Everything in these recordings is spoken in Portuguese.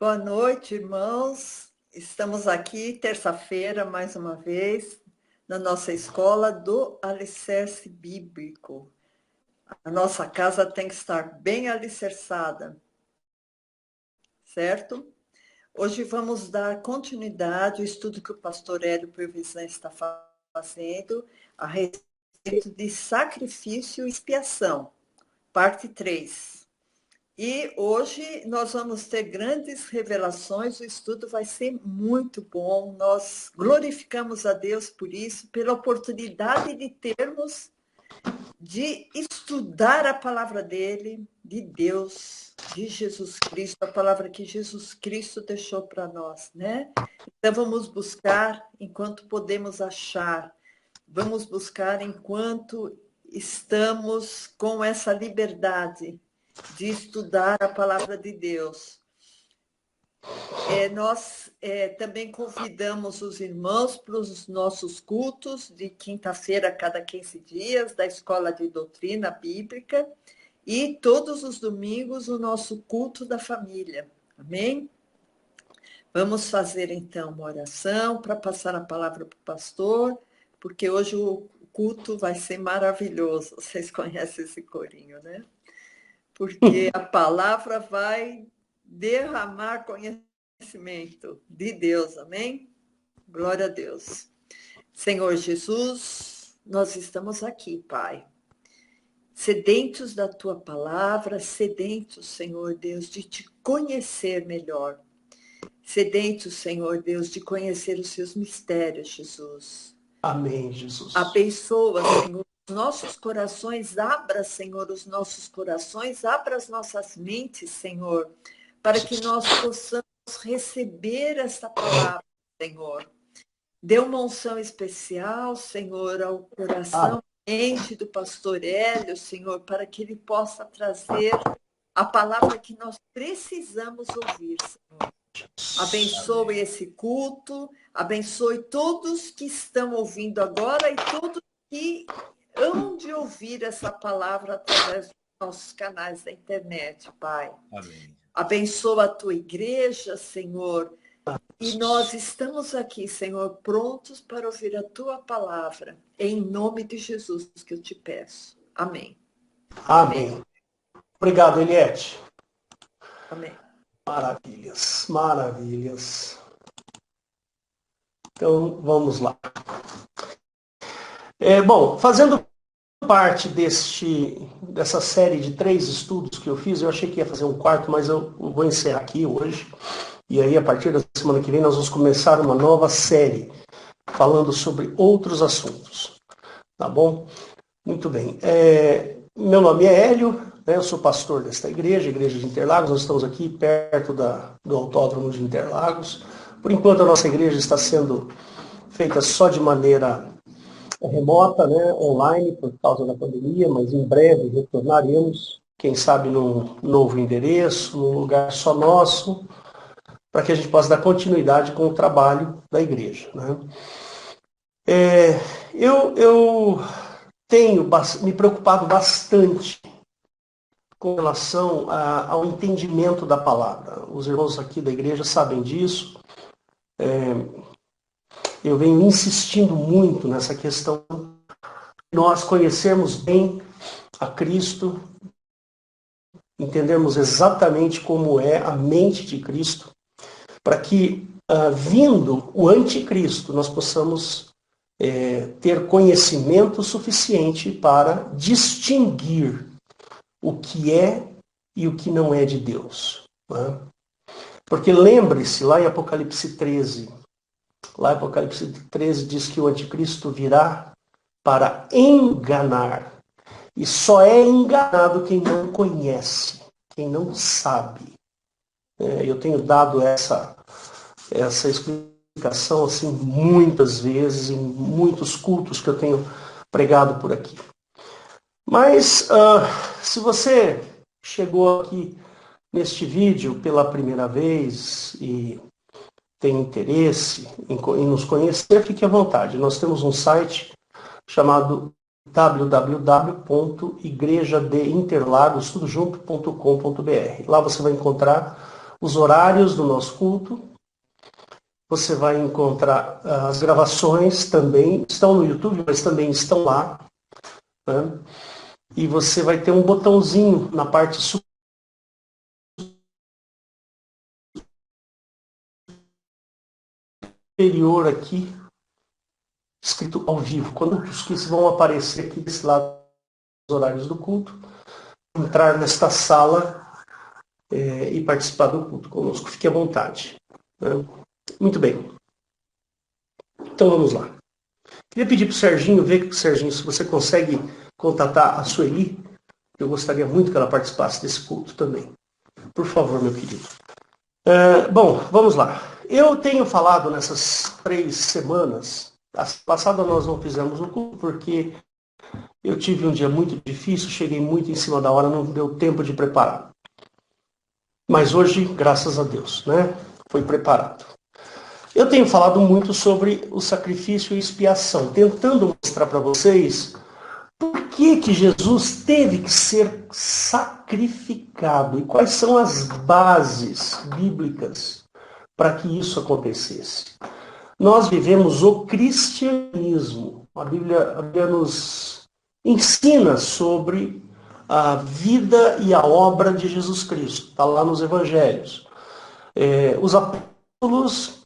Boa noite, irmãos. Estamos aqui, terça-feira, mais uma vez, na nossa escola do Alicerce Bíblico. A nossa casa tem que estar bem alicerçada, certo? Hoje vamos dar continuidade ao estudo que o pastor Hélio Previsão está fazendo a respeito de sacrifício e expiação, parte 3. E hoje nós vamos ter grandes revelações, o estudo vai ser muito bom. Nós glorificamos a Deus por isso, pela oportunidade de termos de estudar a palavra dele, de Deus, de Jesus Cristo, a palavra que Jesus Cristo deixou para nós, né? Então vamos buscar enquanto podemos achar, vamos buscar enquanto estamos com essa liberdade de estudar a palavra de Deus. Nós também convidamos os irmãos para os nossos cultos de quinta-feira, a cada 15 dias, da Escola de Doutrina Bíblica, e todos os domingos o nosso culto da família. Amém? Vamos fazer então uma oração para passar a palavra para o pastor, porque hoje o culto vai ser maravilhoso. Vocês conhecem esse corinho, né? Porque a palavra vai derramar conhecimento de Deus, amém? Glória a Deus. Senhor Jesus, nós estamos aqui, Pai, sedentos da Tua palavra, sedentos, Senhor Deus, de Te conhecer melhor, sedentos, Senhor Deus, de conhecer os Seus mistérios, Jesus. Amém, Jesus. Abençoa, Senhor, nossos corações, abra, Senhor, os nossos corações, abra as nossas mentes, Senhor, para que nós possamos receber essa palavra, Senhor. Dê uma unção especial, Senhor, ao coração e mente do pastor Hélio, Senhor, para que ele possa trazer a palavra que nós precisamos ouvir, Senhor. Abençoe esse culto, abençoe todos que estão ouvindo agora e todos que hão de ouvir essa palavra através dos nossos canais da internet, Pai. Amém. Abençoa a tua igreja, Senhor. E nós estamos aqui, Senhor, prontos para ouvir a tua palavra. Em nome de Jesus que eu te peço. Amém. Amém. Obrigado, Eliette. Amém. Maravilhas, maravilhas. Então, vamos lá. Bom, fazendo parte dessa série de 3 estudos que eu fiz, eu achei que ia fazer um quarto, mas eu vou encerrar aqui hoje. E aí, a partir da semana que vem, nós vamos começar uma nova série, falando sobre outros assuntos. Tá bom? Muito bem. Meu nome é Hélio, né? Eu sou pastor desta igreja, Igreja de Interlagos. Nós estamos aqui perto do Autódromo de Interlagos. Por enquanto, a nossa igreja está sendo feita só de maneira remota, né? Online, por causa da pandemia, mas em breve retornaremos, quem sabe num novo endereço, num lugar só nosso, para que a gente possa dar continuidade com o trabalho da igreja, né? Eu tenho me preocupado bastante com relação ao entendimento da palavra. Os irmãos aqui da igreja sabem disso. Eu venho insistindo muito nessa questão de nós conhecermos bem a Cristo, entendermos exatamente como é a mente de Cristo, para que, vindo o anticristo, nós possamos ter conhecimento suficiente para distinguir o que é e o que não é de Deus, né? Porque lembre-se, lá em Apocalipse 13 diz que o anticristo virá para enganar. E só é enganado quem não conhece, quem não sabe. Eu tenho dado essa explicação assim, muitas vezes, em muitos cultos que eu tenho pregado por aqui. Mas, se você chegou aqui neste vídeo pela primeira vez e tem interesse em nos conhecer, fique à vontade. Nós temos um site chamado www.igrejadeinterlagos.com.br. Lá você vai encontrar os horários do nosso culto. Você vai encontrar as gravações também, estão no YouTube, mas também estão lá. Né? E você vai ter um botãozinho na parte superior aqui, escrito ao vivo. Quando os que vão aparecer aqui desse lado dos horários do culto, entrar nesta sala e participar do culto conosco. Fique à vontade. Né? Muito bem. Então vamos lá. Queria pedir para o Serginho, Serginho, se você consegue contatar a Sueli. Eu gostaria muito que ela participasse desse culto também. Por favor, meu querido. Bom, vamos lá. Eu tenho falado nessas 3 semanas, a passada nós não fizemos o culto porque eu tive um dia muito difícil, cheguei muito em cima da hora, não deu tempo de preparar. Mas hoje, graças a Deus, né, foi preparado. Eu tenho falado muito sobre o sacrifício e expiação, tentando mostrar para vocês por que Jesus teve que ser sacrificado e quais são as bases bíblicas para que isso acontecesse. Nós vivemos o cristianismo. A Bíblia nos ensina sobre a vida e a obra de Jesus Cristo. Está lá nos evangelhos. Os apóstolos,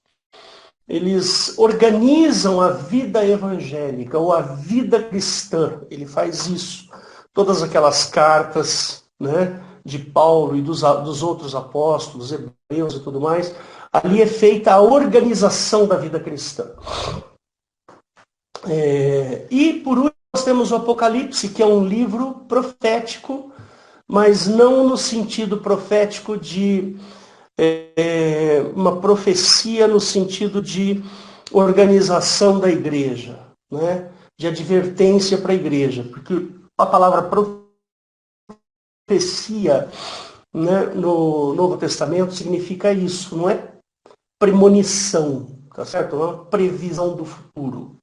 eles organizam a vida evangélica ou a vida cristã. Ele faz isso. Todas aquelas cartas, né, de Paulo e dos outros apóstolos, hebreus e tudo mais, ali é feita a organização da vida cristã. E por último nós temos o Apocalipse, que é um livro profético, mas não no sentido profético de uma profecia no sentido de organização da igreja, né? De advertência para a igreja, porque a palavra profecia, né, no Novo Testamento significa isso, não é premonição, tá certo? Não é uma previsão do futuro.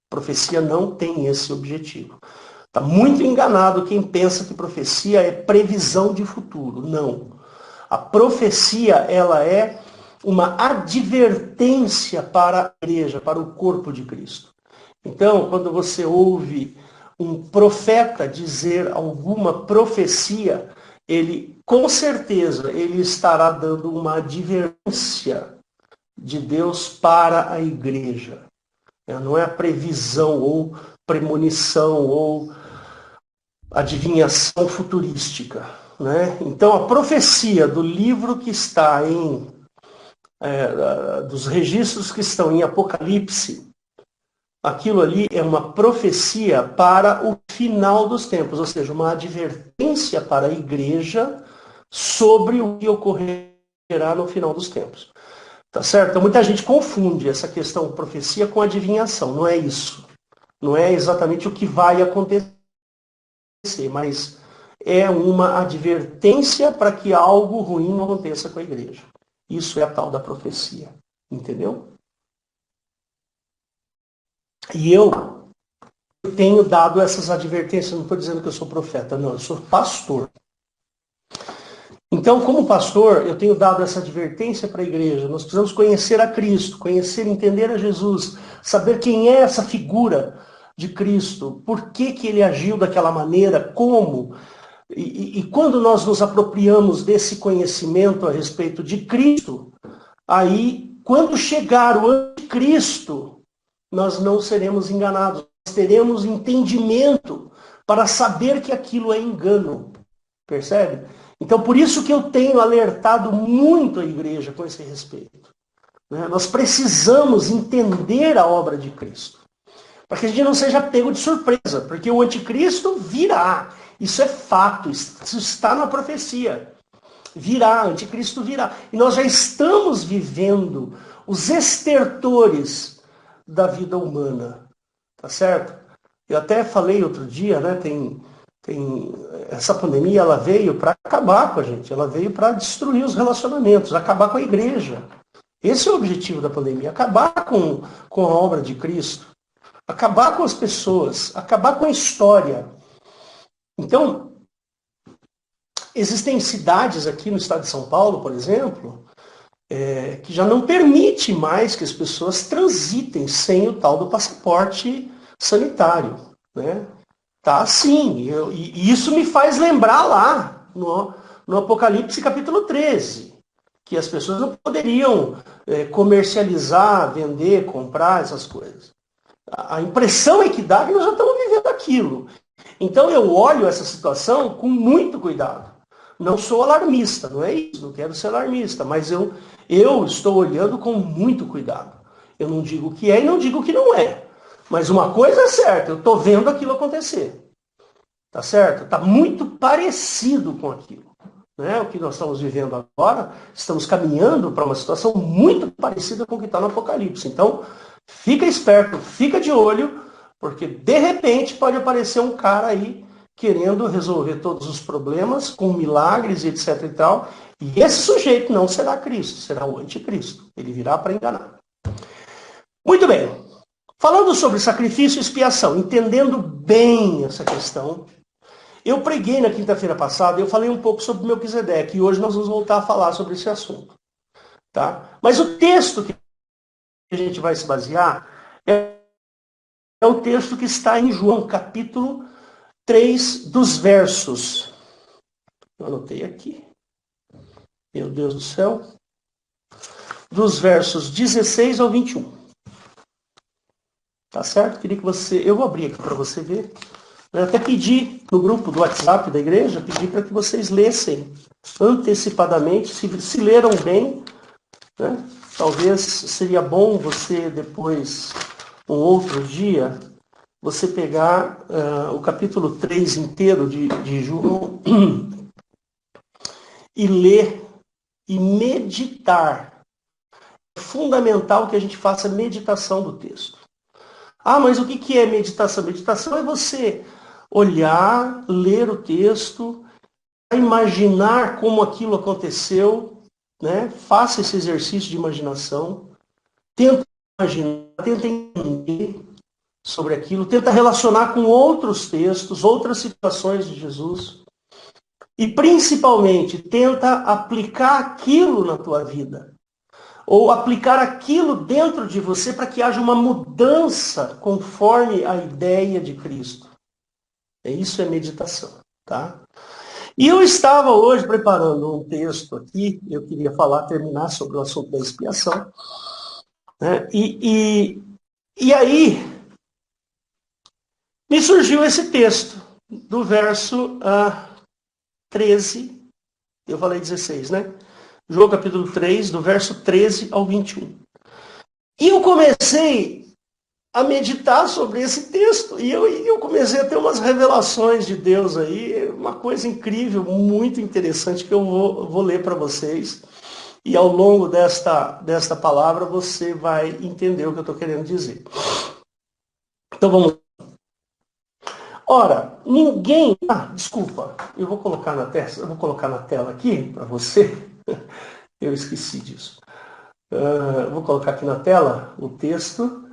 Profecia não tem esse objetivo. Está muito enganado quem pensa que profecia é previsão de futuro. Não. A profecia, ela é uma advertência para a igreja, para o corpo de Cristo. Então, quando você ouve um profeta dizer alguma profecia, ele, com certeza, ele estará dando uma advertência de Deus para a igreja. Não é a previsão ou premonição ou adivinhação futurística. Né? Então, a profecia do livro que está dos registros que estão em Apocalipse, aquilo ali é uma profecia para o final dos tempos, ou seja, uma advertência para a igreja sobre o que ocorrerá no final dos tempos. Tá certo? Então, muita gente confunde essa questão profecia com adivinhação. Não é isso. Não é exatamente o que vai acontecer, mas é uma advertência para que algo ruim não aconteça com a igreja. Isso é a tal da profecia. Entendeu? E eu tenho dado essas advertências, não estou dizendo que eu sou profeta, não, eu sou pastor. Então, como pastor, eu tenho dado essa advertência para a igreja. Nós precisamos conhecer a Cristo, conhecer, entender a Jesus, saber quem é essa figura de Cristo, por que ele agiu daquela maneira, como. E quando nós nos apropriamos desse conhecimento a respeito de Cristo, aí, quando chegar o anticristo, nós não seremos enganados. Nós teremos entendimento para saber que aquilo é engano. Percebe? Então, por isso que eu tenho alertado muito a igreja com esse respeito. Né? Nós precisamos entender a obra de Cristo. Para que a gente não seja pego de surpresa. Porque o anticristo virá. Isso é fato. Isso está na profecia. Virá, anticristo virá. E nós já estamos vivendo os estertores da vida humana. Tá certo? Eu até falei outro dia, né? Essa pandemia, ela veio para acabar com a gente. Ela veio para destruir os relacionamentos, acabar com a igreja. Esse é o objetivo da pandemia. Acabar com a obra de Cristo. Acabar com as pessoas. Acabar com a história. Então, Existem cidades aqui no estado de São Paulo, por exemplo, que já não permite mais que as pessoas transitem sem o tal do passaporte sanitário, né? Tá assim, e isso me faz lembrar lá no Apocalipse capítulo 13, que as pessoas não poderiam comercializar, vender, comprar essas coisas. A impressão é que dá que nós já estamos vivendo aquilo. Então eu olho essa situação com muito cuidado. Não sou alarmista, não é isso, não quero ser alarmista, mas eu estou olhando com muito cuidado. Eu não digo que é e não digo que não é. Mas uma coisa é certa, eu estou vendo aquilo acontecer. Tá certo? Está muito parecido com aquilo. Né? O que nós estamos vivendo agora, estamos caminhando para uma situação muito parecida com o que está no Apocalipse. Então, fica esperto, fica de olho, porque de repente pode aparecer um cara aí querendo resolver todos os problemas com milagres e etc e tal. E esse sujeito não será Cristo, será o anticristo. Ele virá para enganar. Muito bem. Falando sobre sacrifício e expiação, entendendo bem essa questão, eu preguei na quinta-feira passada e eu falei um pouco sobre Melquisedeque, e hoje nós vamos voltar a falar sobre esse assunto. Tá? Mas o texto que a gente vai se basear é o texto que está em João, capítulo 3, dos versos. Eu anotei aqui. Meu Deus do céu. Dos versos 16 ao 21. Tá certo? Queria que você... Eu vou abrir aqui para você ver. Eu até pedi no grupo do WhatsApp da igreja, pedi para que vocês lessem antecipadamente, se leram bem, né? Talvez seria bom você depois, um outro dia, você pegar o capítulo 3 inteiro de João e ler e meditar. É fundamental que a gente faça meditação do texto. Ah, mas o que é meditação? Meditação é você olhar, ler o texto, imaginar como aquilo aconteceu, né? Faça esse exercício de imaginação, tenta imaginar, tenta entender sobre aquilo, tenta relacionar com outros textos, outras situações de Jesus e principalmente tenta aplicar aquilo na tua vida. Ou aplicar aquilo dentro de você para que haja uma mudança conforme a ideia de Cristo. Isso é meditação, tá? E eu estava hoje preparando um texto aqui, eu queria terminar sobre o assunto da expiação. Né? E aí, me surgiu esse texto, do verso 13, eu falei 16, né? João capítulo 3, do verso 13 ao 21. E eu comecei a meditar sobre esse texto. E eu comecei a ter umas revelações de Deus aí, uma coisa incrível, muito interessante, que eu vou ler para vocês. E ao longo desta palavra você vai entender o que eu estou querendo dizer. Então vamos. Ora, ninguém... desculpa, eu vou colocar na tela aqui para você. Eu esqueci disso. Vou colocar aqui na tela o texto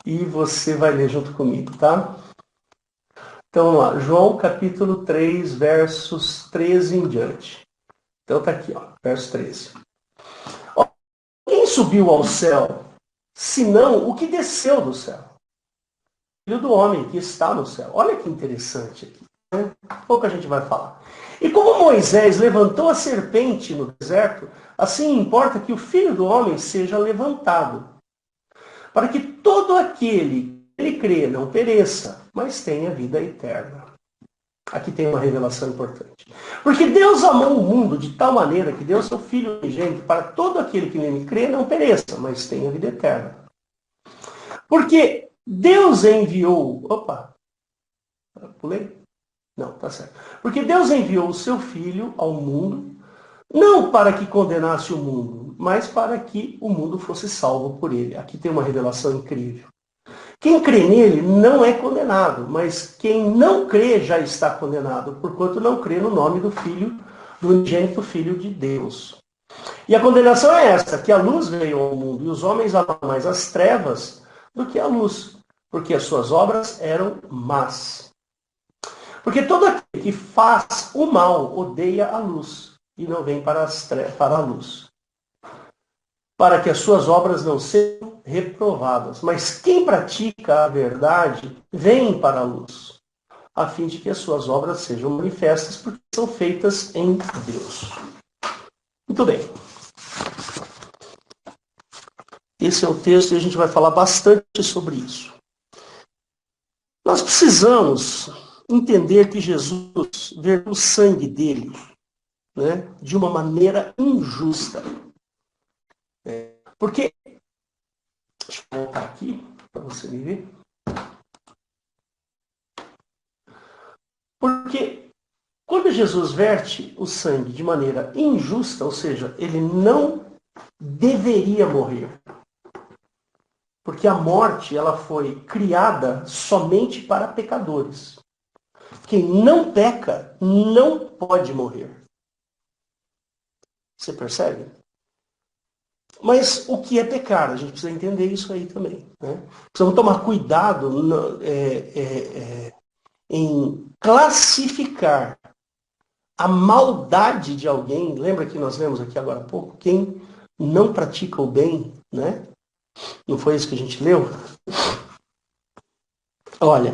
e você vai ler junto comigo, tá? Então vamos lá, João capítulo 3, versos 13 em diante. Então tá aqui, ó, verso 13. Quem subiu ao céu, senão o que desceu do céu? Filho do homem que está no céu. Olha que interessante aqui, né? Pouco a gente vai falar. E como Moisés levantou a serpente no deserto, assim importa que o Filho do homem seja levantado, para que todo aquele que ele crê não pereça, mas tenha vida eterna. Aqui tem uma revelação importante. Porque Deus amou o mundo de tal maneira que deu seu Filho unigênito para todo aquele que nele crê não pereça, mas tenha vida eterna. Porque Deus enviou... Opa! Pulei? Não, tá certo. Porque Deus enviou o seu Filho ao mundo, não para que condenasse o mundo, mas para que o mundo fosse salvo por ele. Aqui tem uma revelação incrível. Quem crê nele não é condenado, mas quem não crê já está condenado, porquanto não crê no nome do Filho, do unigênito Filho de Deus. E a condenação é esta, que a luz veio ao mundo, e os homens amam mais as trevas do que a luz, porque as suas obras eram más. Porque todo aquele que faz o mal odeia a luz e não vem para a luz, para que as suas obras não sejam reprovadas. Mas quem pratica a verdade vem para a luz, a fim de que as suas obras sejam manifestas, porque são feitas em Deus. Muito bem. Esse é o texto e a gente vai falar bastante sobre isso. Nós precisamos entender que Jesus verteu o sangue dele, né, de uma maneira injusta. Porque, deixa eu voltar aqui para você me ver. Porque quando Jesus verte o sangue de maneira injusta, ou seja, ele não deveria morrer. Porque a morte ela foi criada somente para pecadores. Quem não peca não pode morrer. Você percebe? Mas o que é pecar? A gente precisa entender isso aí também. Né? Precisamos tomar cuidado em classificar a maldade de alguém. Lembra que nós lemos aqui agora há pouco? Quem não pratica o bem, né? Não foi isso que a gente leu? Olha,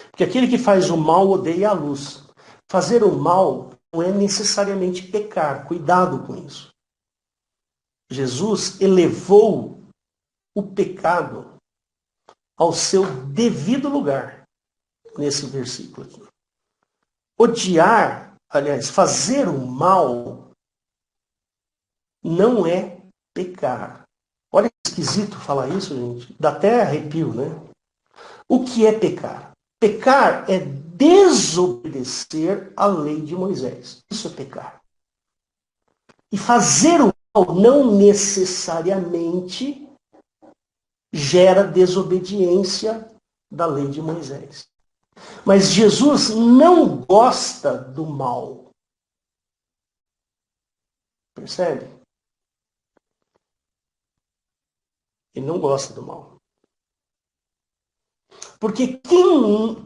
porque aquele que faz o mal odeia a luz. Fazer o mal não é necessariamente pecar. Cuidado com isso. Jesus elevou o pecado ao seu devido lugar nesse versículo aqui. Odiar, aliás, fazer o mal não é pecar. Olha que esquisito falar isso, gente. Dá até arrepio, né? O que é pecar? Pecar é desobedecer à lei de Moisés. Isso é pecar. E fazer o mal não necessariamente gera desobediência da lei de Moisés. Mas Jesus não gosta do mal. Percebe? Ele não gosta do mal. Porque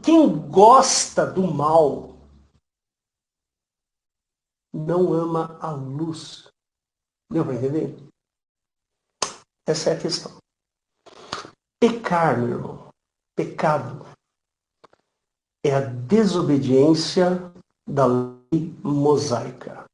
quem gosta do mal não ama a luz. Deu para entender? Essa é a questão. Pecar, meu irmão, pecado, é a desobediência da lei mosaica.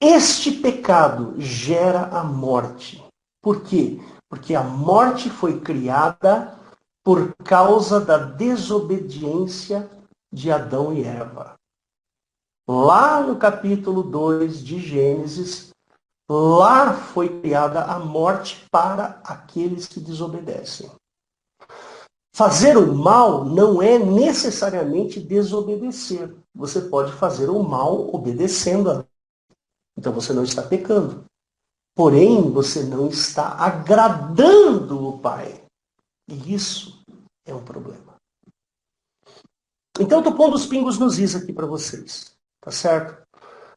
Este pecado gera a morte. Por quê? Porque a morte foi criada por causa da desobediência de Adão e Eva. Lá no capítulo 2 de Gênesis, lá foi criada a morte para aqueles que desobedecem. Fazer o mal não é necessariamente desobedecer. Você pode fazer o mal obedecendo a lei. Então você não está pecando. Porém, você não está agradando o Pai. E isso é um problema. Então, estou pondo os pingos nos is aqui para vocês. Tá certo?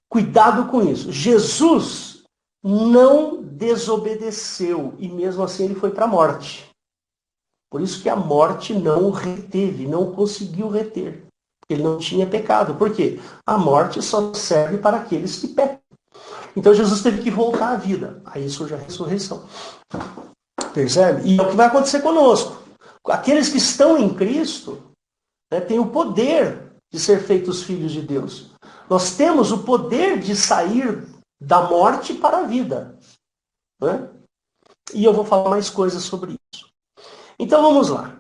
Cuidado com isso. Jesus não desobedeceu e mesmo assim ele foi para a morte. Por isso que a morte não reteve, não conseguiu reter. Ele não tinha pecado. Por quê? A morte só serve para aqueles que pecam. Então Jesus teve que voltar à vida. Aí surge a ressurreição. Percebe? E é o que vai acontecer conosco. Aqueles que estão em Cristo, né, têm o poder de ser feitos filhos de Deus. Nós temos o poder de sair da morte para a vida. Né? E eu vou falar mais coisas sobre isso. Então vamos lá.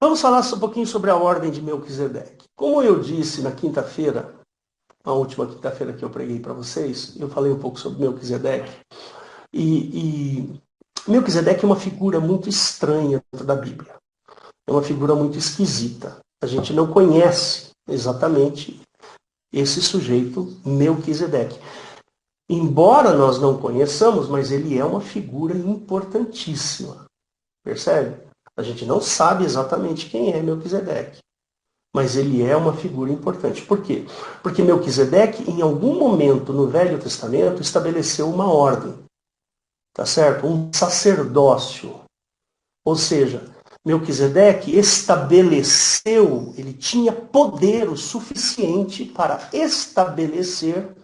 Vamos falar um pouquinho sobre a ordem de Melquisedeque. Como eu disse na quinta-feira, a última quinta-feira que eu preguei para vocês, eu falei um pouco sobre Melquisedeque. E Melquisedeque é uma figura muito estranha dentro da Bíblia. É uma figura muito esquisita. A gente não conhece exatamente esse sujeito, Melquisedeque. Embora nós não conheçamos, mas ele é uma figura importantíssima. Percebe? A gente não sabe exatamente quem é Melquisedeque. Mas ele é uma figura importante. Por quê? Porque Melquisedeque, em algum momento no Velho Testamento, estabeleceu uma ordem. Tá certo? Um sacerdócio. Ou seja, Melquisedeque estabeleceu, ele tinha poder o suficiente para estabelecer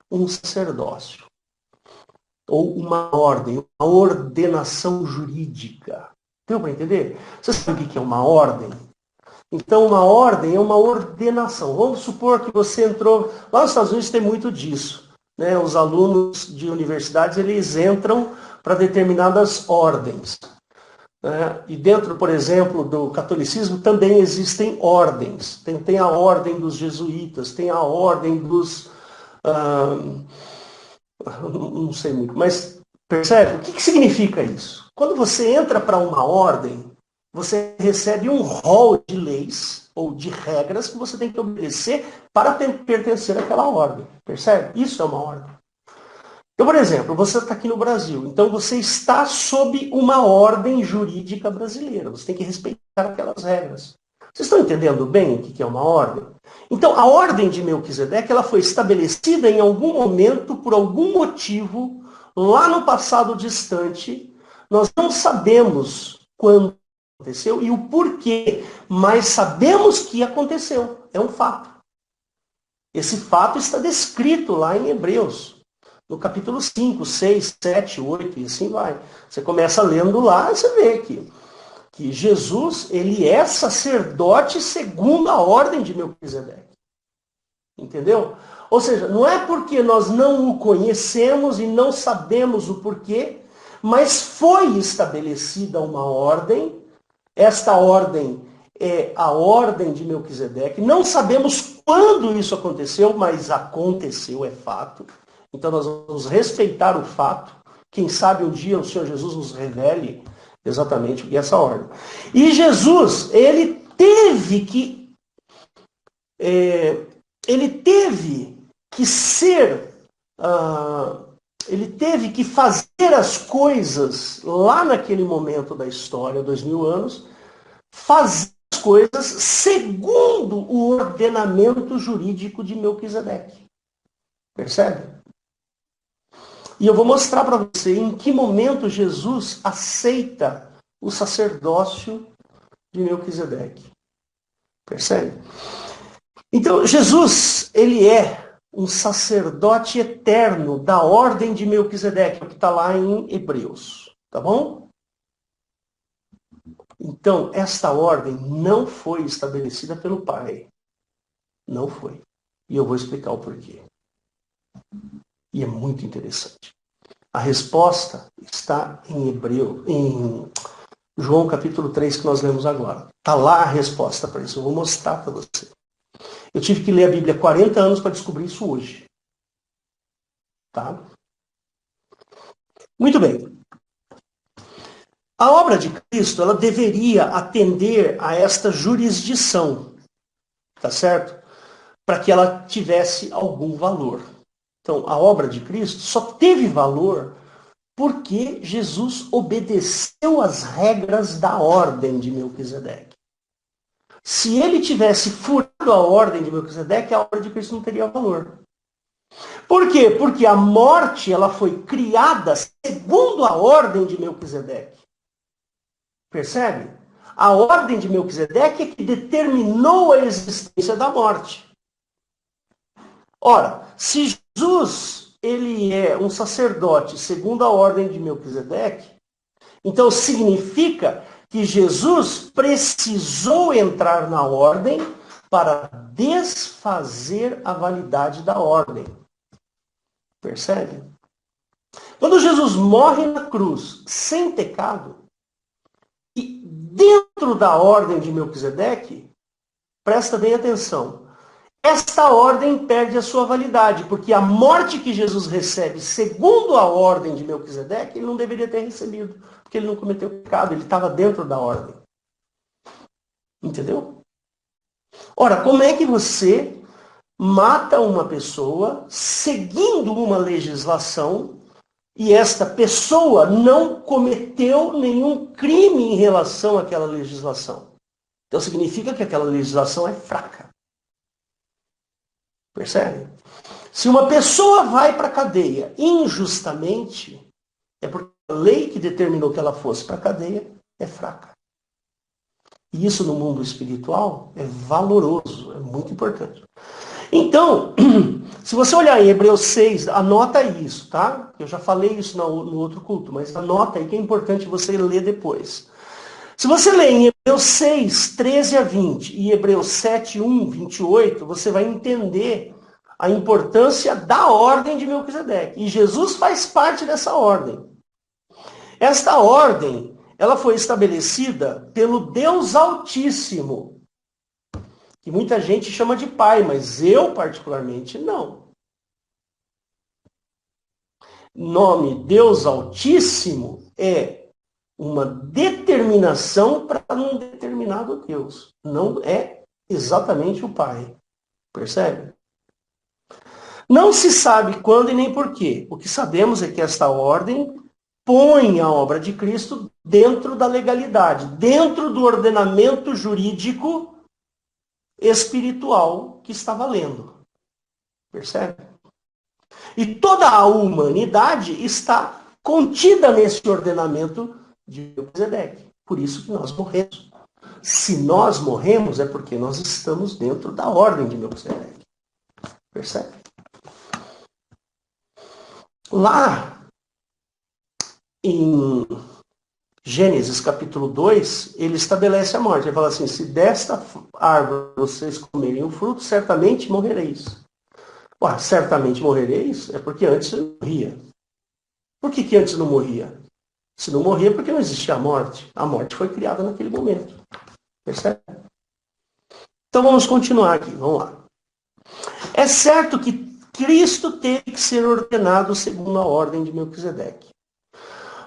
um sacerdócio, ou uma ordem, uma ordenação jurídica. Deu para entender? Você sabe o que é uma ordem? Então, uma ordem é uma ordenação. Vamos supor que você entrou... Lá nos Estados Unidos tem muito disso, né? Os alunos de universidades, eles entram para determinadas ordens. Né? E dentro, por exemplo, do catolicismo também existem ordens. Tem a ordem dos jesuítas, tem a ordem dos... não sei muito, mas percebe? O que significa isso? Quando você entra para uma ordem, você recebe um rol de leis ou de regras que você tem que obedecer para pertencer àquela ordem. Percebe? Isso é uma ordem. Então, por exemplo, você está aqui no Brasil, então você está sob uma ordem jurídica brasileira. Você tem que respeitar aquelas regras. Vocês estão entendendo bem o que é uma ordem? Então, a ordem de Melquisedeque, ela foi estabelecida em algum momento, por algum motivo, lá no passado distante. Nós não sabemos quando aconteceu e o porquê, mas sabemos que aconteceu. É um fato. Esse fato está descrito lá em Hebreus, no capítulo 5, 6, 7, 8 e assim vai. Você começa lendo lá e você vê que Jesus, ele é sacerdote segundo a ordem de Melquisedeque. Entendeu? Ou seja, não é porque nós não o conhecemos e não sabemos o porquê, mas foi estabelecida uma ordem. Esta ordem é a ordem de Melquisedeque. Não sabemos quando isso aconteceu, mas aconteceu, é fato. Então nós vamos respeitar o fato. Quem sabe um dia o Senhor Jesus nos revele exatamente o que é essa ordem. E Jesus, ele teve que ser, ele teve que fazer as coisas lá naquele momento da história, 2000 anos, fazer as coisas segundo o ordenamento jurídico de Melquisedeque. Percebe? E eu vou mostrar para você em que momento Jesus aceita o sacerdócio de Melquisedeque. Percebe? Então, Jesus, ele é um sacerdote eterno da ordem de Melquisedeque, que está lá em Hebreus. Tá bom? Então, esta ordem não foi estabelecida pelo Pai. Não foi. E eu vou explicar o porquê. E é muito interessante. A resposta está em João capítulo 3, que nós lemos agora. Está lá a resposta para isso. Eu vou mostrar para você. Eu tive que ler a Bíblia 40 anos para descobrir isso hoje. Tá? Muito bem. A obra de Cristo, ela deveria atender a esta jurisdição. Tá certo? Para que ela tivesse algum valor. Então, a obra de Cristo só teve valor porque Jesus obedeceu às regras da ordem de Melquisedeque. Se ele tivesse furado a ordem de Melquisedeque, a obra de Cristo não teria valor. Por quê? Porque a morte ela foi criada segundo a ordem de Melquisedeque. Percebe? A ordem de Melquisedeque é que determinou a existência da morte. Ora, se Jesus ele é um sacerdote segundo a ordem de Melquisedeque, então significa que Jesus precisou entrar na ordem para desfazer a validade da ordem. Percebe? Quando Jesus morre na cruz sem pecado, e dentro da ordem de Melquisedeque, presta bem atenção, esta ordem perde a sua validade, porque a morte que Jesus recebe, segundo a ordem de Melquisedeque, ele não deveria ter recebido, porque ele não cometeu pecado, ele estava dentro da ordem. Entendeu? Ora, como é que você mata uma pessoa seguindo uma legislação e esta pessoa não cometeu nenhum crime em relação àquela legislação? Então significa que aquela legislação é fraca. Percebe? Se uma pessoa vai para a cadeia injustamente, é porque a lei que determinou que ela fosse para a cadeia é fraca. E isso no mundo espiritual é valoroso, é muito importante. Então, se você olhar em Hebreus 6, anota isso, tá? Eu já falei isso no outro culto, mas anota aí que é importante você ler depois. Se você ler em Hebreus 6, 13 a 20 e Hebreus 7, 1, 28, você vai entender a importância da ordem de Melquisedeque. E Jesus faz parte dessa ordem. Esta ordem, ela foi estabelecida pelo Deus Altíssimo, que muita gente chama de Pai, mas eu particularmente não. Nome Deus Altíssimo é uma determinação para um determinado Deus. Não é exatamente o Pai. Percebe? Não se sabe quando e nem porquê. O que sabemos é que esta ordem põe a obra de Cristo dentro da legalidade, dentro do ordenamento jurídico espiritual que está valendo. Percebe? E toda a humanidade está contida nesse ordenamento de Melquisedeque. Por isso que nós morremos. Se nós morremos, é porque nós estamos dentro da ordem de Melquisedeque. Percebe? Lá em Gênesis capítulo 2, ele estabelece a morte. Ele fala assim, se desta árvore vocês comerem o fruto, certamente morrereis. Ué, certamente morrereis? É porque antes não morria. Por que antes não morria? Se não morria, é porque não existia a morte. A morte foi criada naquele momento. Percebe? Então vamos continuar aqui, vamos lá. É certo que Cristo teve que ser ordenado segundo a ordem de Melquisedeque.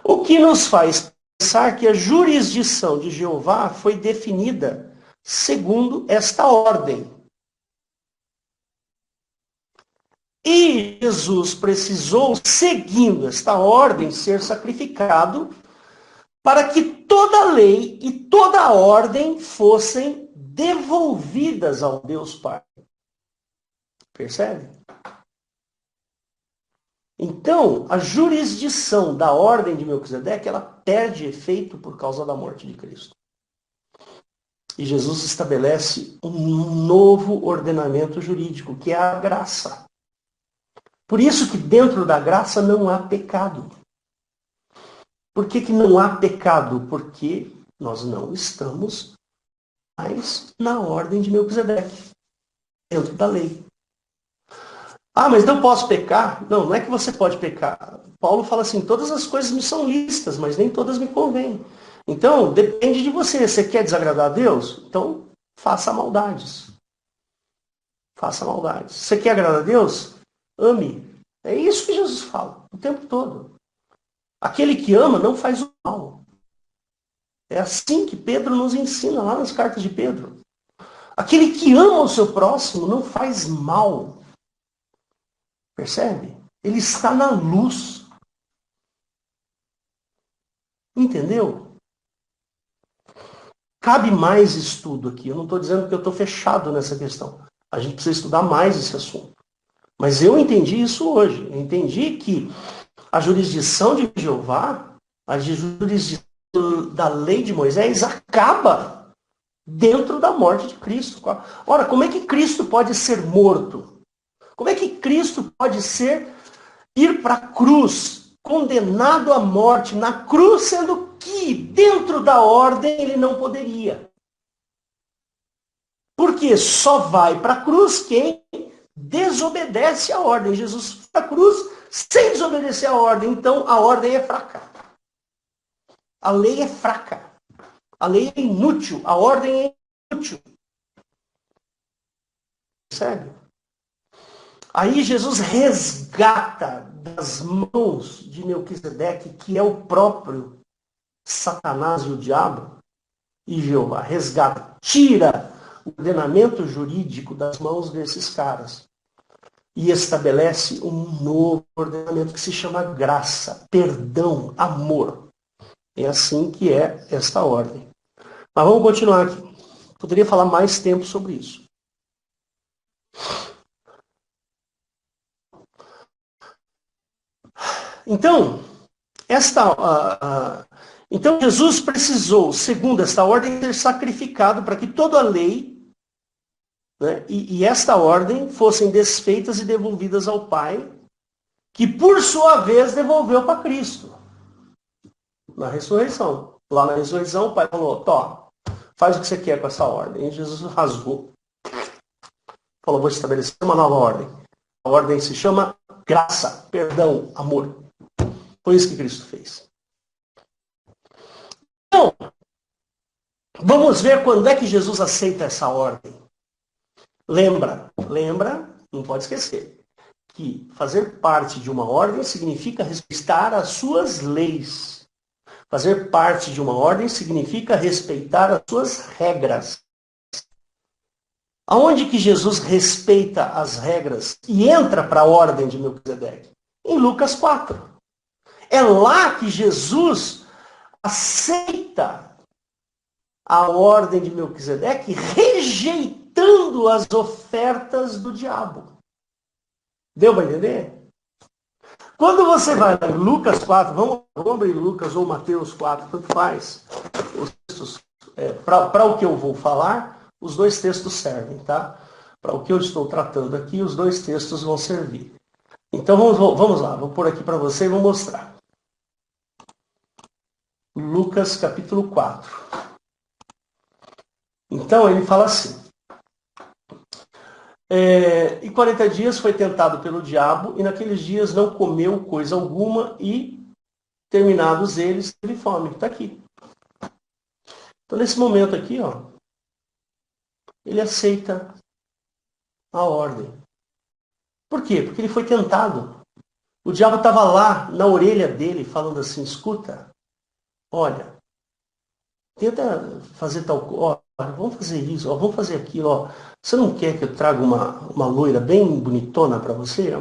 O que nos faz pensar que a jurisdição de Jeová foi definida segundo esta ordem. E Jesus precisou, seguindo esta ordem, ser sacrificado para que toda a lei e toda a ordem fossem devolvidas ao Deus Pai. Percebe? Então, a jurisdição da ordem de Melquisedeque, ela perde efeito por causa da morte de Cristo. E Jesus estabelece um novo ordenamento jurídico, que é a graça. Por isso que dentro da graça não há pecado. Por que não há pecado? Porque nós não estamos mais na ordem de Melquisedeque, dentro da lei. Ah, mas não posso pecar? Não, não é que você pode pecar. Paulo fala assim, todas as coisas me são lícitas, mas nem todas me convêm. Então, depende de você. Você quer desagradar a Deus? Então, faça maldades. Faça maldades. Você quer agradar a Deus? Ame. É isso que Jesus fala, o tempo todo. Aquele que ama não faz o mal. É assim que Pedro nos ensina lá nas cartas de Pedro. Aquele que ama o seu próximo não faz mal. Percebe? Ele está na luz. Entendeu? Cabe mais estudo aqui. Eu não estou dizendo que eu estou fechado nessa questão. A gente precisa estudar mais esse assunto. Mas eu entendi isso hoje. Eu entendi que a jurisdição de Jeová, a jurisdição da lei de Moisés, acaba dentro da morte de Cristo. Ora, como é que Cristo pode ser morto? Como é que Cristo pode ir para a cruz, condenado à morte na cruz, sendo que dentro da ordem ele não poderia? Porque só vai para a cruz quem desobedece à ordem. Jesus foi para a cruz sem desobedecer à ordem. Então a ordem é fraca. A lei é fraca. A lei é inútil. A ordem é inútil. Percebe? Aí Jesus resgata das mãos de Melquisedeque, que é o próprio Satanás e o diabo, e Jeová resgata, tira o ordenamento jurídico das mãos desses caras e estabelece um novo ordenamento que se chama graça, perdão, amor. É assim que é esta ordem. Mas vamos continuar aqui. Poderia falar mais tempo sobre isso. Então, Então Jesus precisou, segundo esta ordem, ser sacrificado para que toda a lei, né, e esta ordem fossem desfeitas e devolvidas ao Pai, que por sua vez devolveu para Cristo. Na ressurreição. Lá na ressurreição o Pai falou, Tó, faz o que você quer com essa ordem. E Jesus rasgou. Falou, vou estabelecer uma nova ordem. A ordem se chama graça, perdão, amor. Foi isso que Cristo fez. Então, vamos ver quando é que Jesus aceita essa ordem. Lembra, não pode esquecer, que fazer parte de uma ordem significa respeitar as suas leis. Fazer parte de uma ordem significa respeitar as suas regras. Aonde que Jesus respeita as regras e entra para a ordem de Melquisedeque? Em Lucas 4. É lá que Jesus aceita a ordem de Melquisedeque, rejeitando as ofertas do diabo. Deu para entender? Quando você vai em Lucas 4, vamos abrir Lucas ou Mateus 4, tanto faz. Os textos, para o que eu vou falar, os dois textos servem, tá? Para o que eu estou tratando aqui, os dois textos vão servir. Então vamos lá, vou pôr aqui para você e vou mostrar. Lucas capítulo 4. Então ele fala assim. E 40 dias foi tentado pelo diabo, e naqueles dias não comeu coisa alguma, e, terminados eles, teve fome. Está aqui. Então, nesse momento aqui, ó, ele aceita a ordem. Por quê? Porque ele foi tentado. O diabo estava lá, na orelha dele, falando assim, escuta, olha, tenta fazer tal coisa, vamos fazer isso, ó, vamos fazer aquilo, ó. Você não quer que eu traga uma loira bem bonitona para você?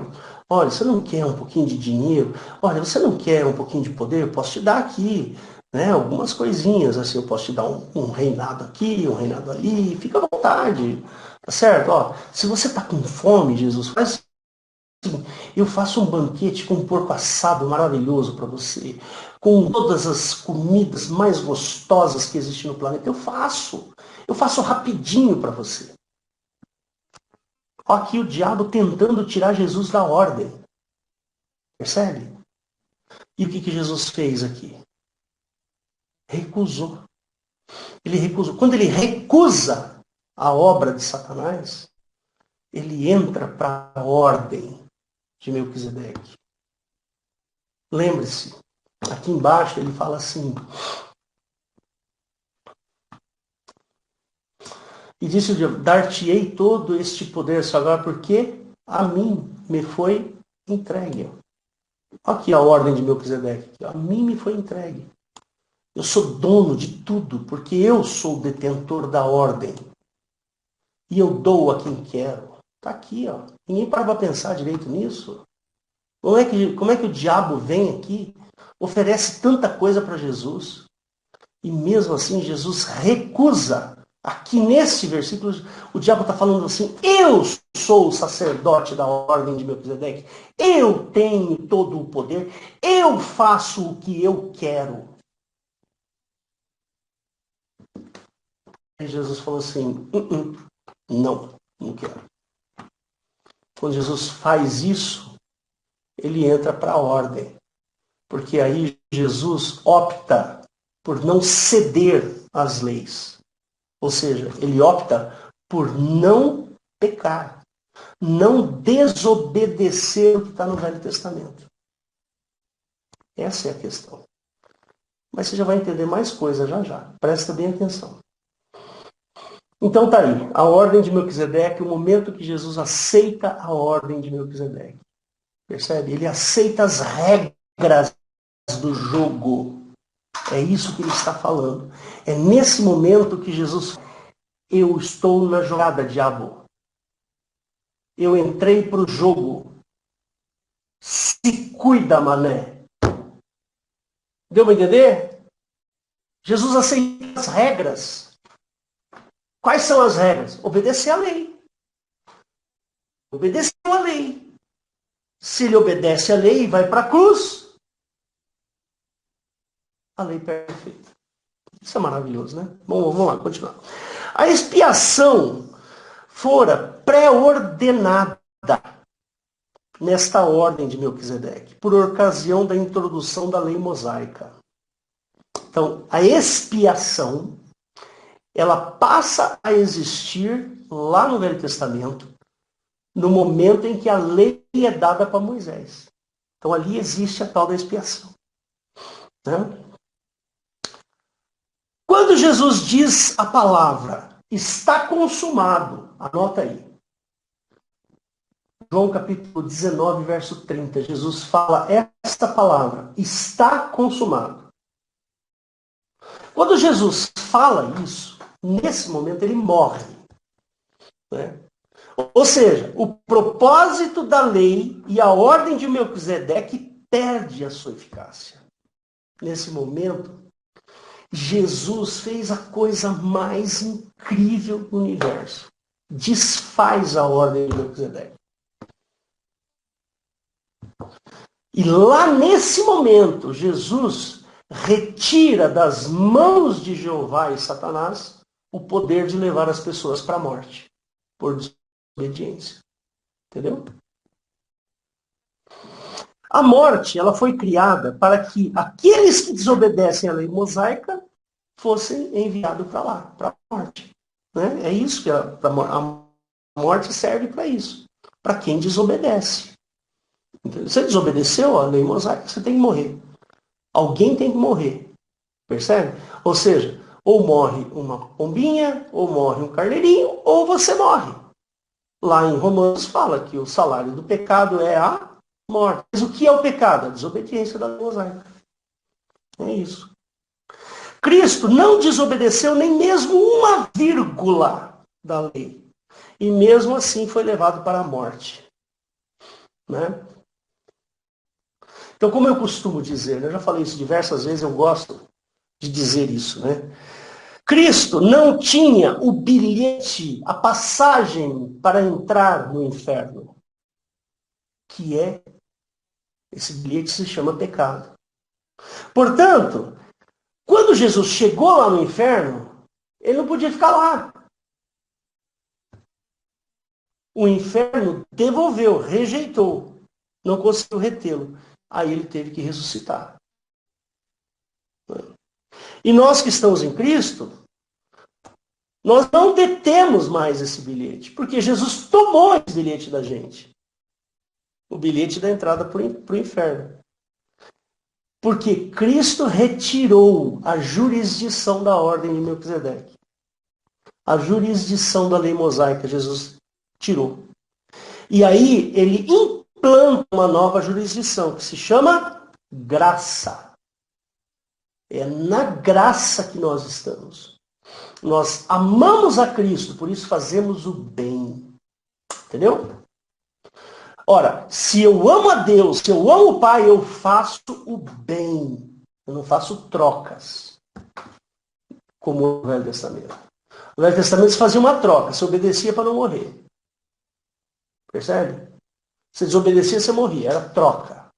Olha, você não quer um pouquinho de dinheiro? Olha, você não quer um pouquinho de poder? Eu posso te dar aqui, né? Algumas coisinhas, assim, eu posso te dar um reinado aqui, um reinado ali, fica à vontade, tá certo? Ó, se você está com fome, Jesus, faz assim, eu faço um banquete com um porco assado maravilhoso para você, com todas as comidas mais gostosas que existem no planeta. Eu faço rapidinho para você. Aqui o diabo tentando tirar Jesus da ordem. Percebe? E o que Jesus fez aqui? Recusou. Ele recusou. Quando ele recusa a obra de Satanás, ele entra para a ordem de Melquisedeque. Lembre-se, aqui embaixo ele fala assim. E disse o diabo, dar-te-ei todo este poder, agora porque a mim me foi entregue. Aqui a ordem de Melquisedeque. A mim me foi entregue. Eu sou dono de tudo, porque eu sou o detentor da ordem. E eu dou a quem quero. Está aqui, ó. Ninguém para pensar direito nisso. Como é que o diabo vem aqui, oferece tanta coisa para Jesus, e mesmo assim Jesus recusa. Aqui nesse versículo, o diabo está falando assim, eu sou o sacerdote da ordem de Melquisedeque, eu tenho todo o poder, eu faço o que eu quero. E Jesus falou assim, não quero. Quando Jesus faz isso, ele entra para a ordem. Porque aí Jesus opta por não ceder às leis. Ou seja, ele opta por não pecar, não desobedecer o que está no Velho Testamento. Essa é a questão. Mas você já vai entender mais coisa já. Presta bem atenção. Então tá aí, a ordem de Melquisedeque, o momento que Jesus aceita a ordem de Melquisedeque. Percebe? Ele aceita as regras do jogo. É isso que ele está falando. É nesse momento que Jesus, eu estou na jogada, diabo. Eu entrei para o jogo. Se cuida, mané. Deu para entender? Jesus aceita as regras. Quais são as regras? Obedecer à lei. Obedeceu à lei. Se ele obedece à lei e vai para a cruz, a lei perfeita. Isso é maravilhoso, né? Bom, vamos lá, continuar. A expiação fora pré-ordenada nesta ordem de Melquisedeque, por ocasião da introdução da lei mosaica. Então, a expiação, ela passa a existir lá no Velho Testamento, no momento em que a lei é dada para Moisés. Então, ali existe a tal da expiação. Né? Quando Jesus diz a palavra, está consumado, anota aí. João capítulo 19, verso 30, Jesus fala esta palavra, está consumado. Quando Jesus fala isso, nesse momento ele morre. Né? Ou seja, o propósito da lei e a ordem de Melquisedeque perde a sua eficácia. Nesse momento, Jesus fez a coisa mais incrível do universo. Desfaz a ordem de Melquisedeque. E lá nesse momento, Jesus retira das mãos de Jeová e Satanás o poder de levar as pessoas para a morte, por desobediência. Entendeu? A morte, ela foi criada para que aqueles que desobedecem à lei mosaica fossem enviados para lá, para a morte. Né? É isso que a morte serve para isso. Para quem desobedece. Entendeu? Você desobedeceu à lei mosaica, você tem que morrer. Alguém tem que morrer. Percebe? Ou seja, ou morre uma pombinha, ou morre um carneirinho, ou você morre. Lá em Romanos fala que o salário do pecado é a morte. Mas o que é o pecado? A desobediência da lei mosaica. É isso. Cristo não desobedeceu nem mesmo uma vírgula da lei. E mesmo assim foi levado para a morte. Né? Então, como eu costumo dizer, né? Eu já falei isso diversas vezes, eu gosto de dizer isso. Né? Cristo não tinha o bilhete, a passagem para entrar no inferno. Que é, esse bilhete se chama pecado. Portanto, quando Jesus chegou lá no inferno, ele não podia ficar lá. O inferno devolveu, rejeitou, não conseguiu retê-lo. Aí ele teve que ressuscitar. E nós que estamos em Cristo, nós não detemos mais esse bilhete, porque Jesus tomou esse bilhete da gente. O bilhete da entrada para o inferno. Porque Cristo retirou a jurisdição da ordem de Melquisedeque. A jurisdição da lei mosaica, Jesus tirou. E aí ele implanta uma nova jurisdição, que se chama graça. É na graça que nós estamos. Nós amamos a Cristo, por isso fazemos o bem. Entendeu? Ora, se eu amo a Deus, se eu amo o Pai, eu faço o bem. Eu não faço trocas. Como o Velho Testamento. No Velho Testamento se fazia uma troca. Você obedecia para não morrer. Percebe? Você desobedecia, você morria. Era troca.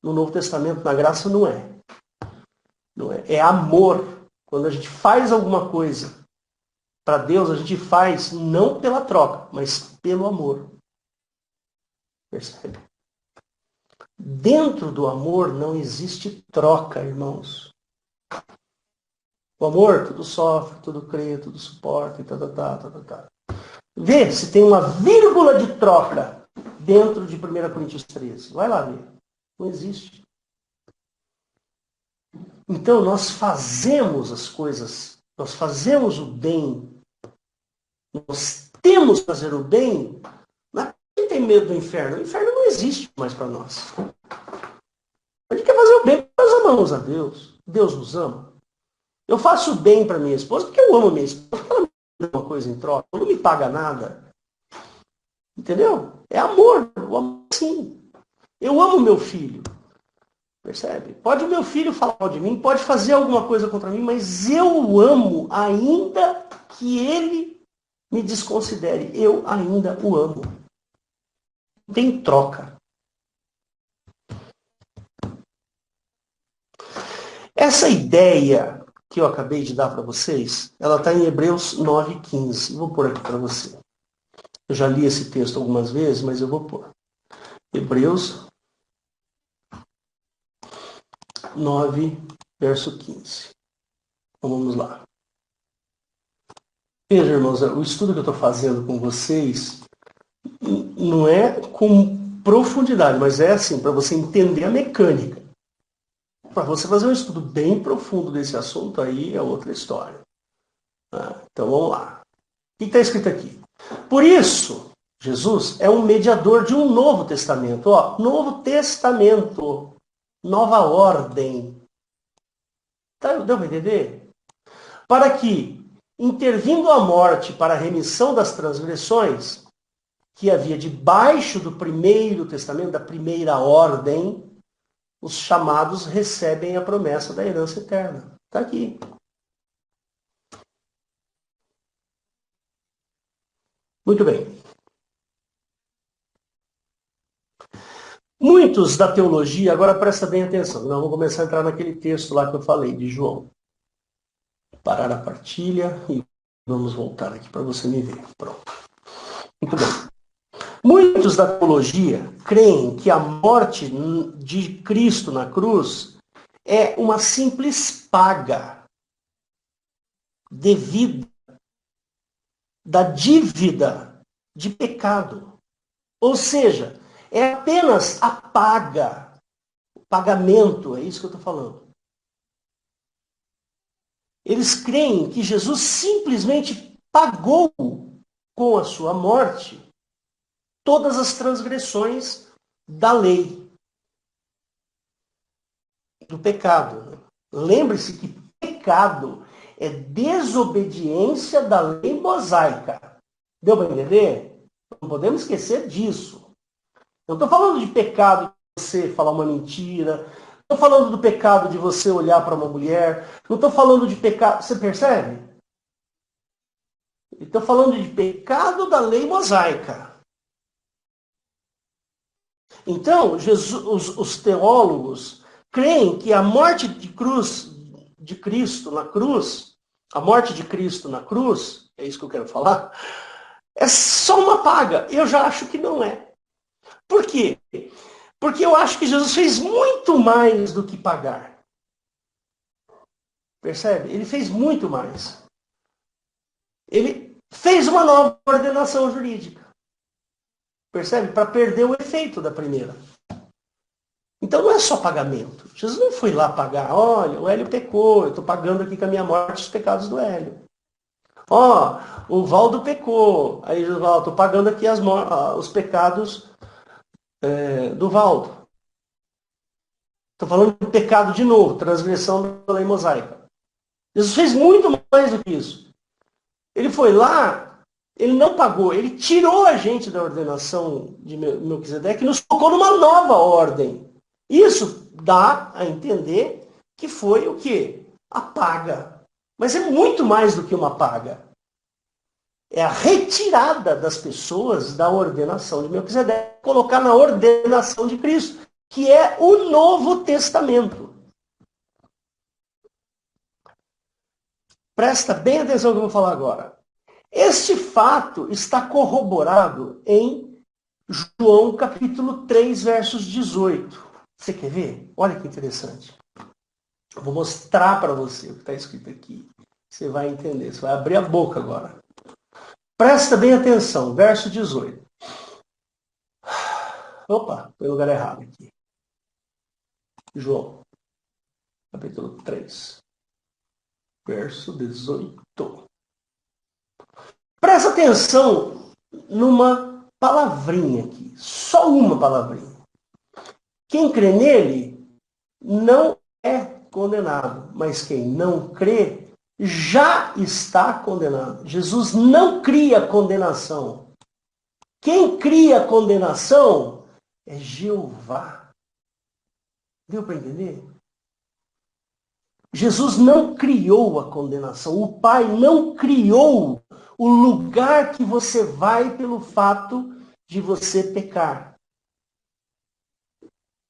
No Novo Testamento, na graça, não é. Não é. É amor. Quando a gente faz alguma coisa para Deus, a gente faz não pela troca, mas pelo amor. Percebe? Dentro do amor não existe troca, irmãos. O amor, tudo sofre, tudo crê, tudo suporta, e tá. Vê se tem uma vírgula de troca dentro de 1 Coríntios 13. Vai lá ver. Não existe. Então nós fazemos as coisas, nós fazemos o bem, nós temos que fazer o bem. Mas quem tem medo do inferno? O inferno não existe mais para nós. A gente quer fazer o bem porque nós amamos a Deus. Deus nos ama. Eu faço o bem para minha esposa porque eu amo a minha esposa. Ela me dá uma coisa em troca, ela não me paga nada. Entendeu? É amor. O amor, sim. Eu amo meu filho. Percebe? Pode o meu filho falar mal de mim, pode fazer alguma coisa contra mim, mas eu o amo ainda que ele me desconsidere. Eu ainda o amo. Não tem troca. Essa ideia que eu acabei de dar para vocês, ela está em Hebreus 9,15. Vou pôr aqui para você. Eu já li esse texto algumas vezes, mas eu vou pôr. Hebreus 9, verso 15. Então vamos lá. Veja, irmãos, o estudo que eu estou fazendo com vocês não é com profundidade, mas é assim, para você entender a mecânica. Para você fazer um estudo bem profundo desse assunto, aí é outra história. Então vamos lá. O que está escrito aqui? Por isso, Jesus é um mediador de um novo testamento. Ó, Novo Testamento, nova ordem. Deu para entender? Para que, intervindo a morte para a remissão das transgressões, que havia debaixo do primeiro testamento, da primeira ordem, os chamados recebem a promessa da herança eterna. Está aqui. Muito bem. Muitos da teologia, agora presta bem atenção, nós vamos começar a entrar naquele texto lá que eu falei, de João. Parar a partilha e vamos voltar aqui para você me ver. Pronto. Muito bem. Muitos da teologia creem que a morte de Cristo na cruz é uma simples paga devida da dívida de pecado. Ou seja, é apenas a paga, o pagamento, é isso que eu estou falando. Eles creem que Jesus simplesmente pagou com a sua morte todas as transgressões da lei, do pecado. Lembre-se que pecado é desobediência da lei mosaica. Deu para entender? Não podemos esquecer disso. Eu não estou falando de pecado de você falar uma mentira. Não estou falando do pecado de você olhar para uma mulher. Não estou falando de pecado... Você percebe? Estou falando de pecado da lei mosaica. Então, os teólogos creem que a morte de Cristo na cruz, a morte de Cristo na cruz, é isso que eu quero falar, é só uma paga. Eu já acho que não é. Por quê? Porque eu acho que Jesus fez muito mais do que pagar. Percebe? Ele fez muito mais. Ele fez uma nova ordenação jurídica. Percebe? Para perder o efeito da primeira. Então não é só pagamento. Jesus não foi lá pagar. Olha, o Hélio pecou, eu estou pagando aqui com a minha morte os pecados do Hélio. Ó, o Valdo pecou. Aí Jesus fala, estou pagando aqui os pecados do Valdo. Estou falando de pecado de novo, transgressão da lei mosaica. Jesus fez muito mais do que isso. Ele foi lá, ele não pagou, ele tirou a gente da ordenação de Melquisedeque e nos colocou numa nova ordem. Isso dá a entender que foi o quê? A paga. Mas é muito mais do que uma paga. É a retirada das pessoas da ordenação de Melquisedeque, colocar na ordenação de Cristo, que é o Novo Testamento. Presta bem atenção no que eu vou falar agora. Este fato está corroborado em João capítulo 3, versos 18. Você quer ver? Olha que interessante. Eu vou mostrar para você o que está escrito aqui. Você vai entender, você vai abrir a boca agora. Presta bem atenção, verso 18. Opa, foi no lugar errado aqui. João, capítulo 3, verso 18. Presta atenção numa palavrinha aqui, só uma palavrinha. Quem crê nele não é condenado, mas quem não crê já está condenado. Jesus não cria condenação. Quem cria condenação é Jeová. Deu para entender? Jesus não criou a condenação. O Pai não criou o lugar que você vai pelo fato de você pecar.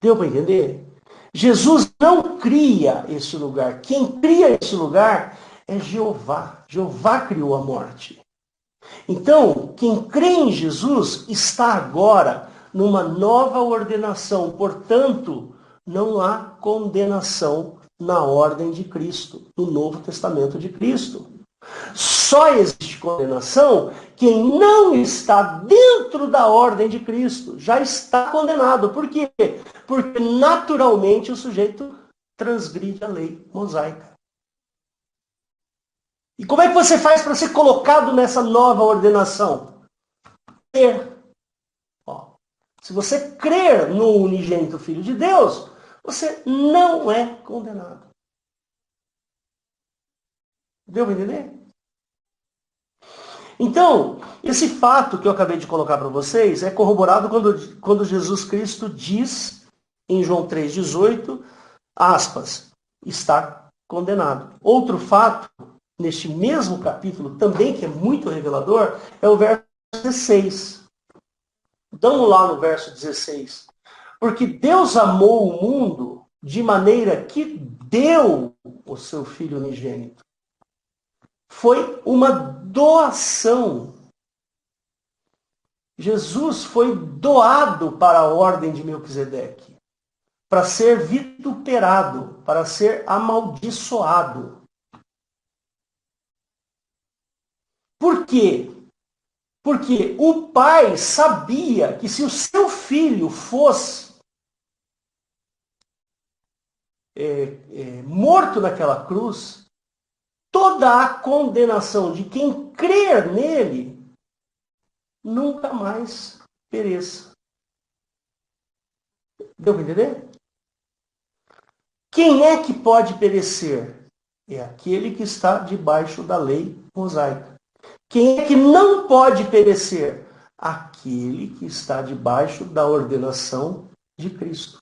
Deu para entender? Jesus não cria esse lugar. Quem cria esse lugar é Jeová. Jeová criou a morte. Então, quem crê em Jesus está agora numa nova ordenação. Portanto, não há condenação na ordem de Cristo, no Novo Testamento de Cristo. Só existe condenação quem não está dentro da ordem de Cristo. Já está condenado. Por quê? Porque naturalmente o sujeito transgride a lei mosaica. E como é que você faz para ser colocado nessa nova ordenação? Crer. Ó, se você crer no unigênito Filho de Deus, você não é condenado. Deu para entender? Então, esse fato que eu acabei de colocar para vocês é corroborado quando Jesus Cristo diz em João 3,18, aspas, está condenado. Outro fato, neste mesmo capítulo, também que é muito revelador, é o verso 16. Vamos lá no verso 16. Porque Deus amou o mundo de maneira que deu o seu Filho unigênito. Foi uma doação. Jesus foi doado para a ordem de Melquisedeque, para ser vituperado, para ser amaldiçoado. Por quê? Porque o pai sabia que se o seu filho fosse morto naquela cruz, toda a condenação de quem crer nele nunca mais pereça. Deu para entender? Quem é que pode perecer? É aquele que está debaixo da lei mosaica. Quem é que não pode perecer? Aquele que está debaixo da ordenação de Cristo.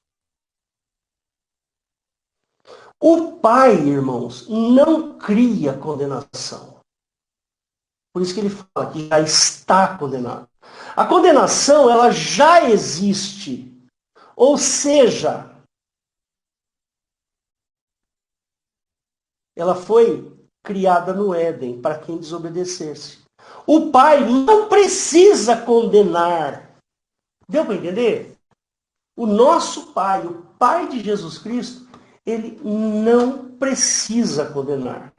O Pai, irmãos, não cria condenação. Por isso que ele fala que já está condenado. A condenação, ela já existe. Ou seja, ela foi criada no Éden para quem desobedecesse. O Pai não precisa condenar. Deu para entender? O nosso Pai, o Pai de Jesus Cristo, ele não precisa condenar.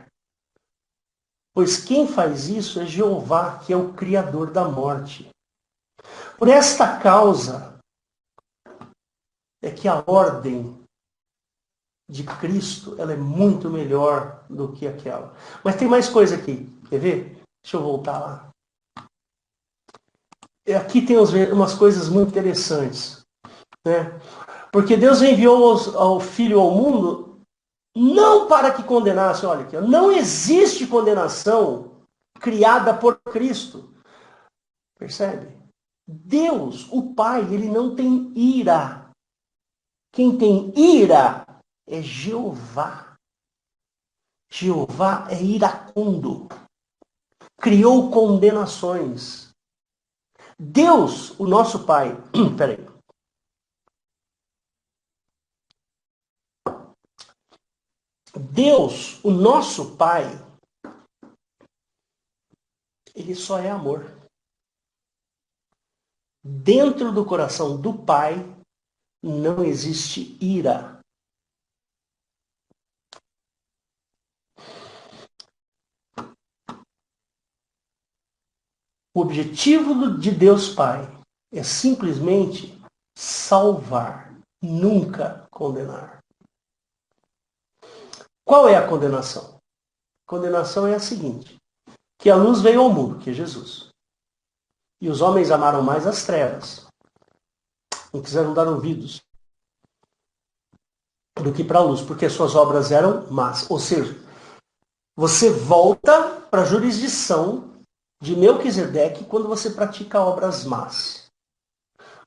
Pois quem faz isso é Jeová, que é o Criador da morte. Por esta causa é que a ordem de Cristo ela é muito melhor do que aquela. Mas tem mais coisa aqui. Quer ver? Deixa eu voltar lá. Aqui tem umas coisas muito interessantes. Né? Porque Deus enviou ao Filho ao mundo não para que condenasse. Olha aqui, não existe condenação criada por Cristo. Percebe? Deus, o Pai, ele não tem ira. Quem tem ira é Jeová. Jeová é iracundo. Criou condenações. Deus, o nosso Pai, peraí. Deus, o nosso Pai, ele só é amor. Dentro do coração do Pai não existe ira. O objetivo de Deus Pai é simplesmente salvar, nunca condenar. Qual é a condenação? A condenação é a seguinte, que a luz veio ao mundo, que é Jesus. E os homens amaram mais as trevas, não quiseram dar ouvidos, do que para a luz, porque suas obras eram más. Ou seja, você volta para a jurisdição de Melquisedeque quando você pratica obras más.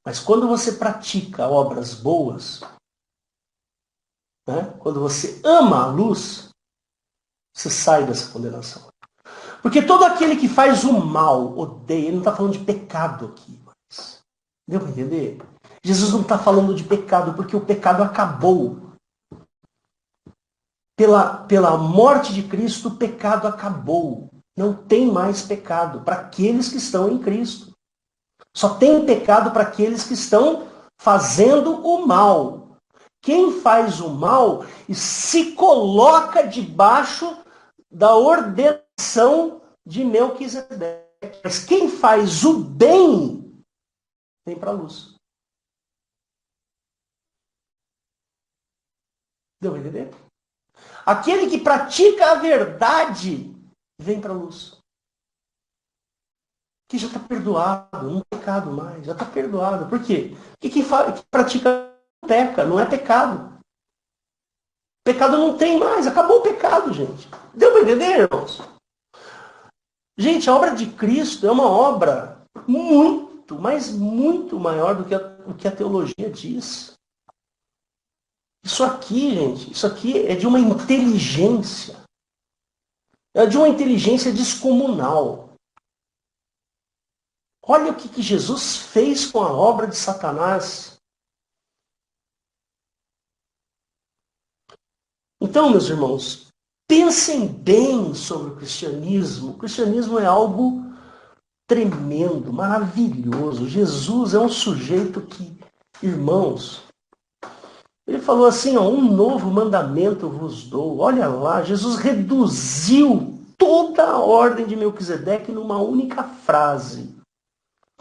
Mas quando você pratica obras boas, né, quando você ama a luz, você sai dessa condenação. Porque todo aquele que faz o mal odeia. Ele não está falando de pecado aqui. Mas deu para entender? Jesus não está falando de pecado porque o pecado acabou. pela morte de Cristo, o pecado acabou. Não tem mais pecado para aqueles que estão em Cristo. Só tem pecado para aqueles que estão fazendo o mal. Quem faz o mal e se coloca debaixo da ordenação de Melquisedeque. Mas quem faz o bem, vem para a luz. Deu para entender? Aquele que pratica a verdade, vem para a luz. Que já está perdoado, não é pecado mais, já está perdoado. Por quê? Porque quem pratica peca, não é pecado. Pecado não tem mais, acabou o pecado, gente. Deu para entender, irmãos? Gente, a obra de Cristo é uma obra muito, mas muito maior do que o que a teologia diz. Isso aqui, gente, isso aqui é de uma inteligência. É de uma inteligência descomunal. Olha o que Jesus fez com a obra de Satanás. Então, meus irmãos, pensem bem sobre o cristianismo. O cristianismo é algo tremendo, maravilhoso. Jesus é um sujeito que, irmãos, ele falou assim, ó, um novo mandamento vos dou. Olha lá, Jesus reduziu toda a ordem de Melquisedeque numa única frase.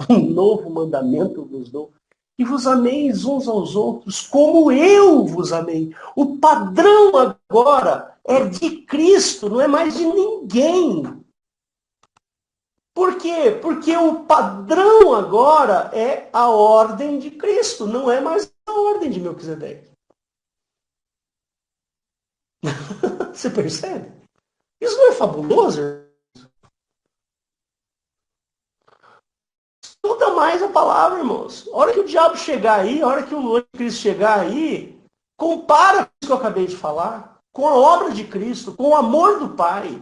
Um novo mandamento vos dou. Que vos ameis uns aos outros, como eu vos amei. O padrão agora é de Cristo, não é mais de ninguém. Por quê? Porque o padrão agora é a ordem de Cristo, não é mais a ordem de Melquisedeque. Você percebe? Isso não é fabuloso? Estuda mais a palavra, irmãos. A hora que o diabo chegar aí, a hora que o anticristo chegar aí, compara com isso que eu acabei de falar, com a obra de Cristo, com o amor do Pai.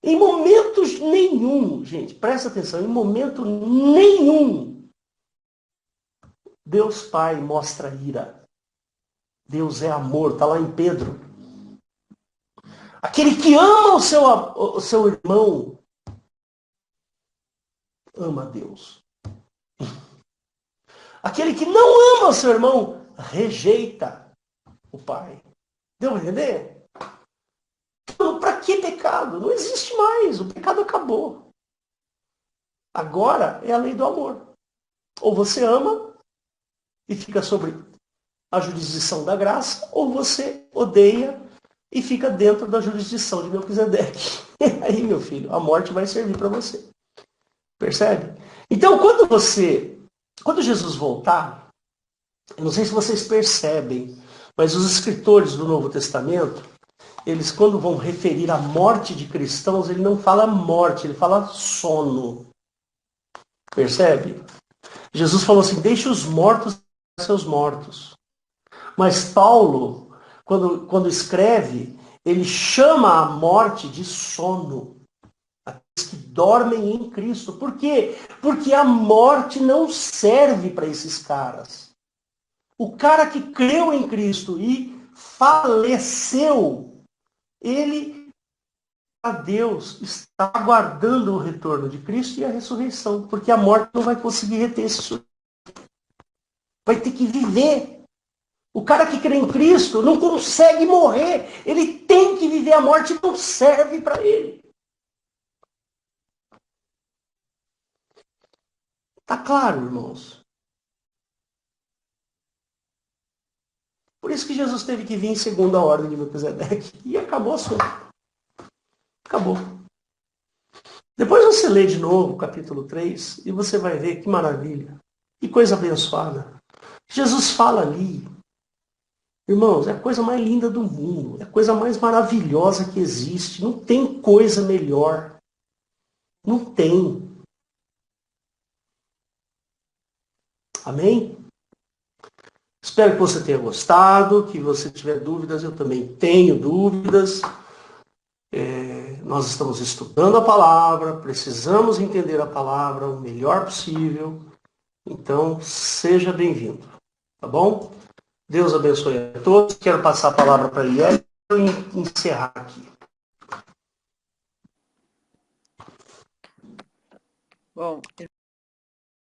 Em momentos nenhum, gente, presta atenção, em momento nenhum, Deus Pai mostra ira. Deus é amor, está lá em Pedro. Aquele que ama o seu irmão, ama a Deus. Aquele que não ama o seu irmão, rejeita o Pai. Deu para entender? Então, para que pecado? Não existe mais, o pecado acabou. Agora é a lei do amor. Ou você ama e fica sobre a jurisdição da graça, ou você odeia e fica dentro da jurisdição de Melquisedeque. Aí, meu filho, a morte vai servir para você. Percebe? Então, quando Jesus voltar, eu não sei se vocês percebem, mas os escritores do Novo Testamento, eles quando vão referir a morte de cristãos, ele não fala morte, ele fala sono. Percebe? Jesus falou assim, deixe os mortos seus mortos. Mas Paulo, quando escreve, ele chama a morte de sono. Aqueles que dormem em Cristo. Por quê? Porque a morte não serve para esses caras. O cara que creu em Cristo e faleceu, ele, a Deus, está aguardando o retorno de Cristo e a ressurreição. Porque a morte não vai conseguir reter esse sujeito. Vai ter que viver. O cara que crê em Cristo não consegue morrer. Ele tem que viver. A morte não serve para ele. Tá claro, irmãos? Por isso que Jesus teve que vir em segunda ordem de Melquisedeque. E acabou o assunto. Acabou. Depois você lê de novo o capítulo 3 e você vai ver que maravilha. Que coisa abençoada. Jesus fala ali. Irmãos, é a coisa mais linda do mundo. É a coisa mais maravilhosa que existe. Não tem coisa melhor. Não tem. Amém? Espero que você tenha gostado, que você tiver dúvidas, eu também tenho dúvidas. Nós estamos estudando a palavra, precisamos entender a palavra o melhor possível. Então, seja bem-vindo, tá bom? Deus abençoe a todos. Quero passar a palavra para a Eliel e encerrar aqui. Bom,